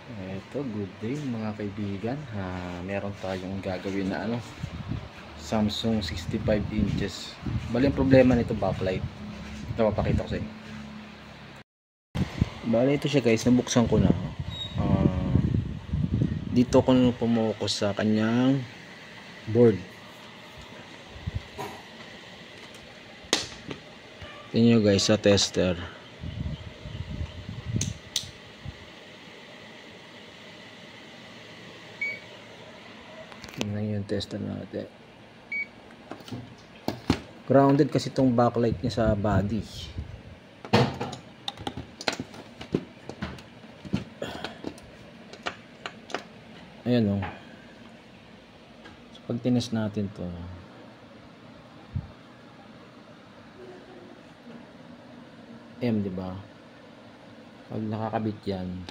Ito, good day mga kaibigan. Meron tayong gagawin na Samsung 65 inches. Bali ang problema nito backlight. Ito, papakita ko sa inyo. Bali ito siya guys, nabuksan ko na. Dito ko pumukus sa kanyang board. Tingnan nyo guys sa tester. Tingnan yung tester natin. Grounded kasi itong backlight niya sa body. Ayan o. So, pag tinis natin to, diba? Pag nakakabit yan,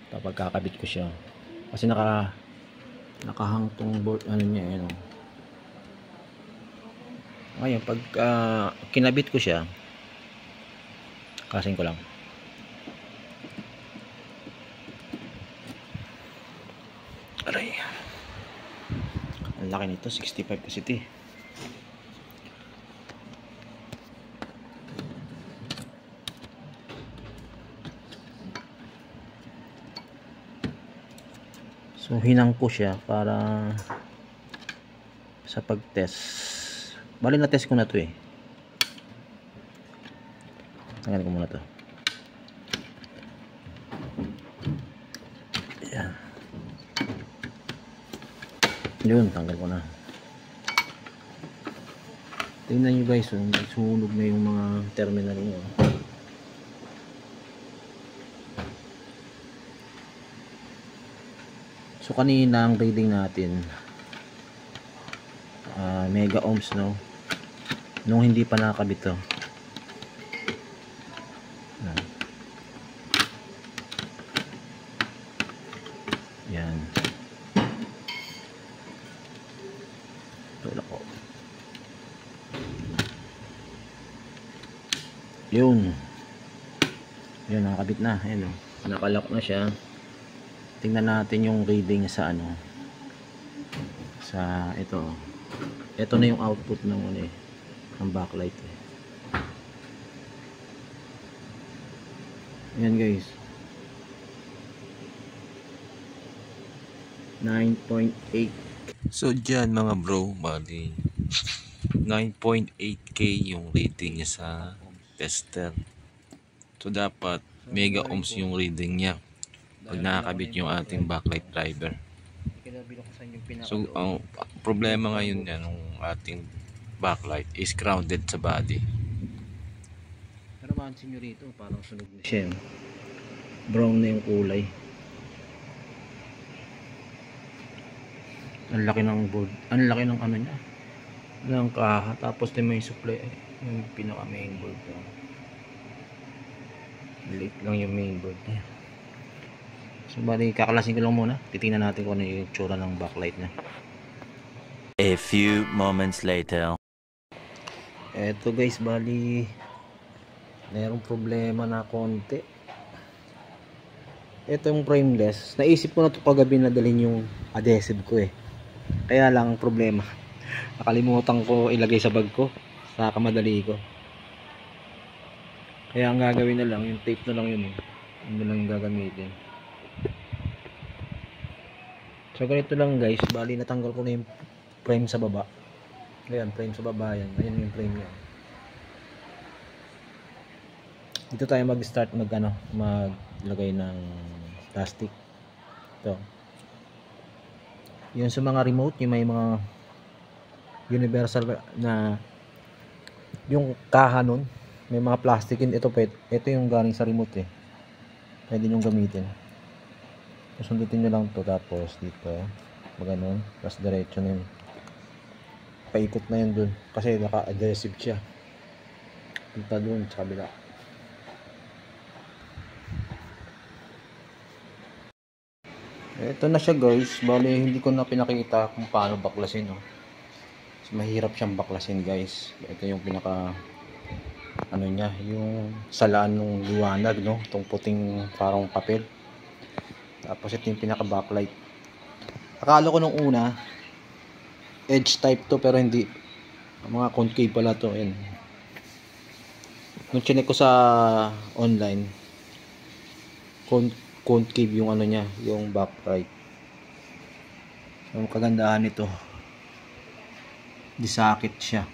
kapag kakabit ko siya, kasi nakahang tong board niya, ayan o. Ngayon pag kinabit ko siya, kasing ko lang, aray, ang laki nito, 65 kasi ito. So hinang ko siya para sa pag-test. Bali na test ko na to Tanggalin ko muna to. Ayan. Yun, tanggal ko na. Tingnan nyo guys, sunog na yung mga terminal nyo. So kanina ang reading natin mega ohms nung hindi pa nakakabit to. Yan. Tulak ko. Yun. Yun, nakakabit na. Ayan o. Nakalock na siya. Tingnan natin yung reading sa sa ito. Ito na yung output ng ng backlight Ayan guys. 9.8. So dyan mga bro, bali 9.8k yung rating niya sa tester. So dapat mega ohms yung reading niya pag nakakabit yung ating backlight driver. So ang problema ngayon yan ng ating backlight is grounded sa body. Pero mansin nyo rito, parang sunog na siya. Brown na yung kulay. Ang laki ng board, ang laki ng niya, ng kaha. Tapos din may supply, yung pinaka main board niya. Liit lang yung main board niya. So bali kakalasin ko lang muna. Titingnan natin kung ano yung tsura ng backlight niya. A few moments later. Eto guys, bali mayroong problema na konti. Ito yung frameless. Naisip ko na ito kagabi na dalhin yung adhesive ko Kaya lang ang problema, nakalimutan ko ilagay sa bag ko sa kamadali ko. Kaya ang gagawin na lang, yung tape na lang yun Yun lang yung gagamitin. So ganito lang guys, bali natanggal ko na yung frame sa baba. Ayan, frame sa baba yan. Ayan yung frame niya. Dito tayo mag-start maglagay ng plastic. Ito. Yun sa mga remote, yung may mga universal na yung kaha nun, may mga plastic yun. Ito yung galing sa remote Pwede nyo gamitin. Sundutin nyo lang to, tapos dito maganon, tapos diretso na yun, paikot na yun dun kasi naka-adhesive siya. Punta dun sa kabila. Ito na siya guys. Bali hindi ko na pinakita kung paano baklasin So, mahirap siyang baklasin guys. Ito yung pinaka niya, yung salaan ng liwanag itong puting parang papel. Tapos ito yung pinaka backlight. Akala ko nung una edge type to, pero hindi. Mga concave pala to. Ayan. Nung chinek ko sa online, concave yung ano niya, yung backlight. So, ang kagandahan nito, disakit siya.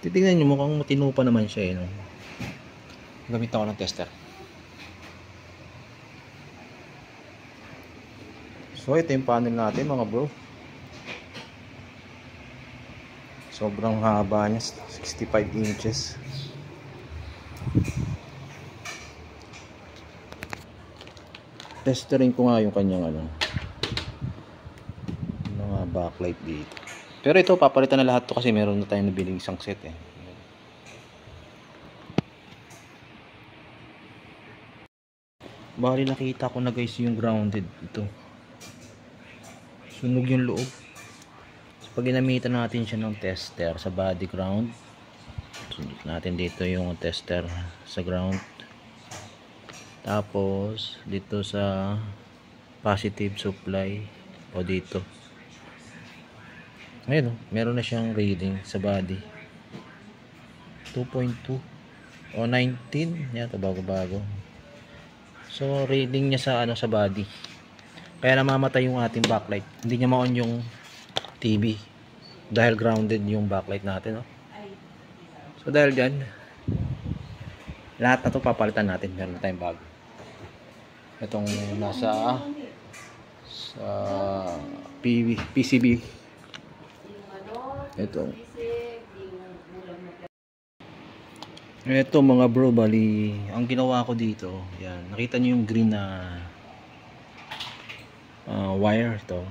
Titignan nyo, mukhang matino pa naman siya, no? Gamit ako ng tester. So ito yung panel natin, mga bro. Sobrang haba niya, 65 inches. Testerin ko nga yung kanyang ano, mga backlight dito. Pero ito, papalitan na lahat to kasi meron na tayong nabiling isang set eh. Bali nakita ko na guys yung grounded ito. Sunog yung loob. So, pag ginamitan natin siya ng tester sa body ground, sunod natin dito yung tester sa ground. Tapos dito sa positive supply o dito. Ayun, meron na siyang reading sa body. 2.2 o 19. Yan, ito bago-bago. So reading niya sa ano, sa body. Kaya namamatay yung ating backlight. Hindi niya ma-on yung TV dahil grounded yung backlight natin, no? So dahil dyan, lahat na to papalitan natin. Meron na tayong bago. Itong nasa sa PCB. Ito mga bro, bali ang ginawa ko dito, yan, nakita niyo yung green na wire to.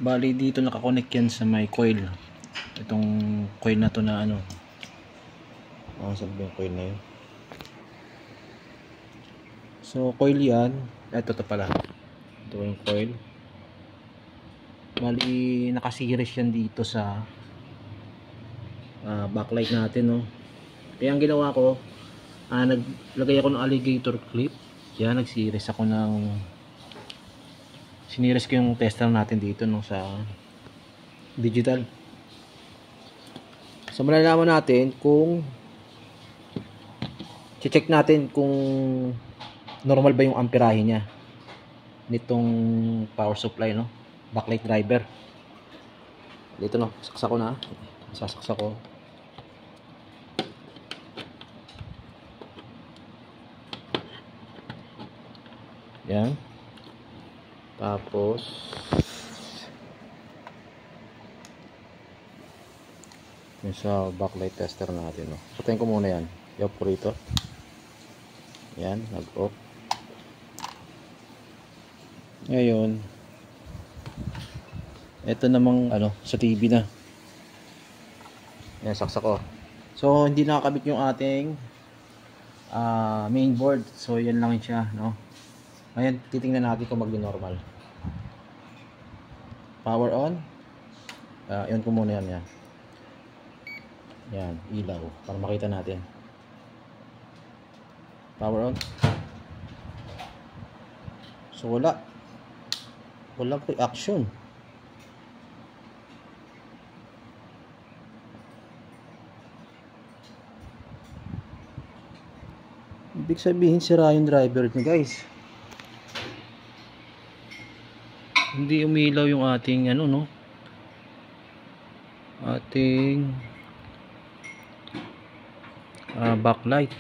Bali dito nakakonect yan sa may coil. Itong coil na to na ano, saan ba yung coil na yun? So coil yan. Ito pala, ito yung coil. Bali nakasiris yan dito sa backlight natin, no? Kaya ang ginawa ko, naglagay ako ng alligator clip. Yan, nagsiris ako ng siniris ko yung tester natin dito, no, sa digital. So malalaman natin kung check natin kung normal ba yung amperahe niya nitong power supply, no, backlight driver. Dito, no, saksak ko na, sasaksak ko. Yan. Tapos yung sa backlight tester natin, no. Patayin ko muna yan. I-off ko rito. Yan, nag-off. Ngayon, ito namang ano, sa TV na. Yan, saksak ko. So, hindi nakakabit yung ating main board. So, yan lang siya, no. Ngayon, titingnan natin kung mag-normal. Power on. Yun ko muna yan. Yan, ilaw. Para makita natin. Power on. So, wala. Walang reaction. Ibig sabihin, sira yung driver niya, guys. Hindi umilaw yung ating ano, no, ating backlight.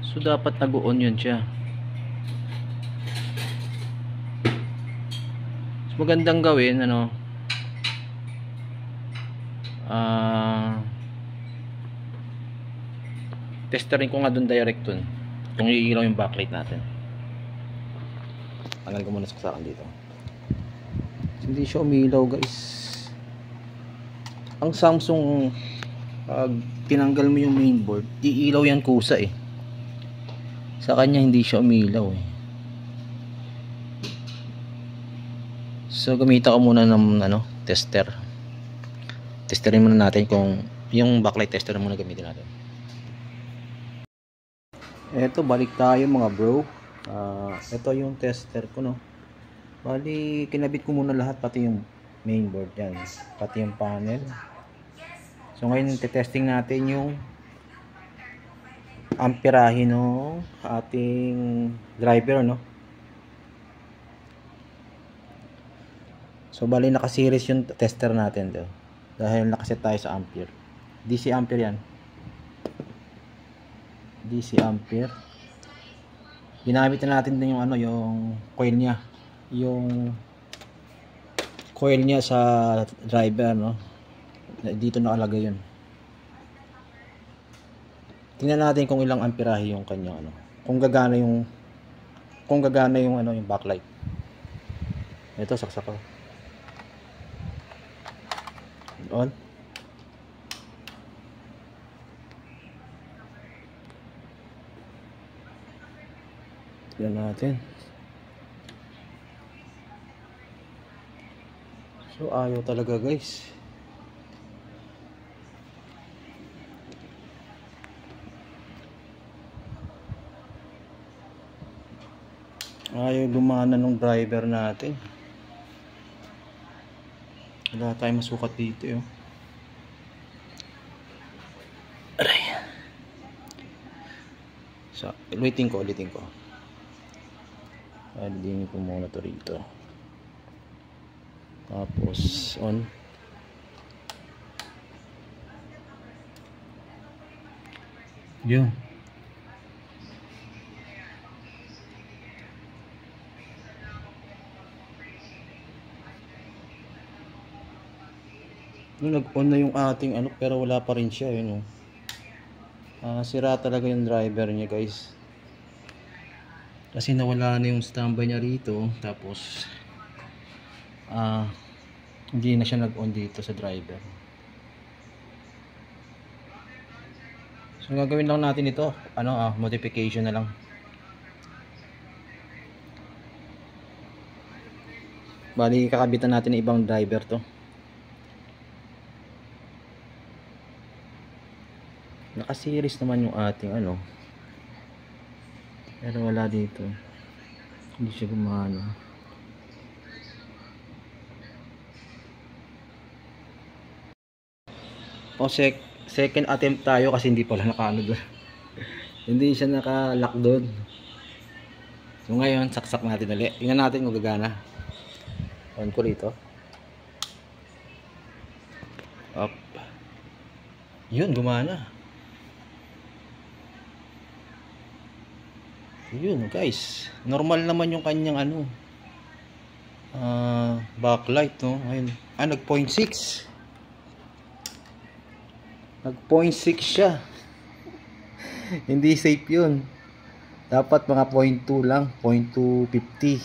So dapat nag-on yun siya. So, magandang gawin, ano, testerin ko nga dun direct dun kung iilaw yung backlight natin. Tanggal ko muna saksakan dito. Hindi siya umilaw, guys. Ang Samsung, pag tinanggal mo yung mainboard, iilaw yan kusa eh. Sa kanya hindi siya umilaw eh. So gamitan ko muna ng ano, tester. Testerin muna natin kung yung backlight tester muna gamitin natin. Eto, balik tayo mga bro. Ito yung tester ko, no. Bali, kinabit ko muna lahat, pati yung mainboard yan, pati yung panel. So ngayon, testing natin yung amperahe ng ating driver, no. So bali, naka-series yung tester natin daw, dahil nakaset tayo sa ampere. DC ampere yan. DC ampere. Ginamit na natin din yung ano, yung coil niya. Yung coil niya sa driver, no. Dito nakalagay yun. Tingnan natin kung ilang amperahe yung kanyang ano. Kung gagana yung ano, yung backlight. Ito, saksak ko. On. Tignan natin. So ayaw talaga, guys. Ayaw gumana nung driver natin. Wala tayong masukat dito, yo. Aray. So, ulitin ko. Adding ko muna to rito. Tapos on. Yun. Nag-on na yung ating ano, pero wala pa rin siya, yun, oh. Sira talaga yung driver niya, guys. Kasi nawala na yung standby niya rito. Tapos hindi na siya nag-on dito sa driver. So gagawin lang natin ito, ano, modification na lang. Bali, kakabitan natin ng ibang driver to. Naka-series naman yung ating ano, pero wala dito, hindi siya gumana. Second attempt tayo kasi hindi pala naka-ano doon. Hindi siya naka-lock doon. So ngayon, saksak natin ulit. Tingnan natin kung gagana. On ko rito. Up. Yun, gumana. Yun, guys. Normal naman yung kanyang ano, backlight, no. Ayun. Nag 0.6. Nag 0.6 siya. Hindi safe yun. Dapat mga 0.2 lang, 0.250.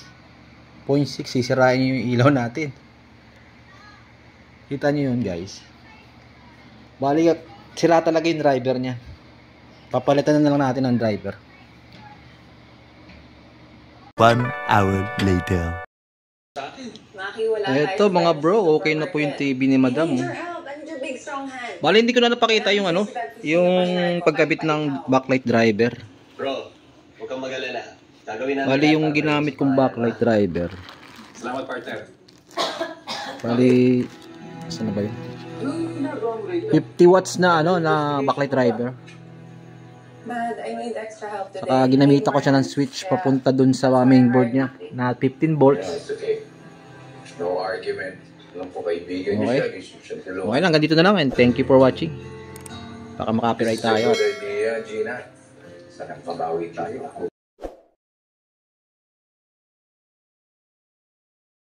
0.6, sisirain yung ilaw natin. Kita nyo yun, guys. Bali, sira talaga yung driver niya. Papalitan na lang natin ang driver. 1 hour later. Ito mga bro, okay na po yung TV ni madam. Bali, hindi ko na napakita yung ano, yung pagkabit ng backlight driver. Bro, huwag kang mag-alala. Gagawin natin. Bali, yung ginamit kong backlight driver. Salamat, partner. Bali, saan na ba yun? 50 watts na ano, na backlight driver. But I need extra help today. Saka ginamita ko siya ng switch papunta dun sa mainboard niya na 15 volts. It's okay. No argument. Alam po kaibigan niyo Okay. siya. Okay lang, ganito na lang and thank you for watching. Baka makapiright tayo. Good idea, Gina. Sana pabawi tayo.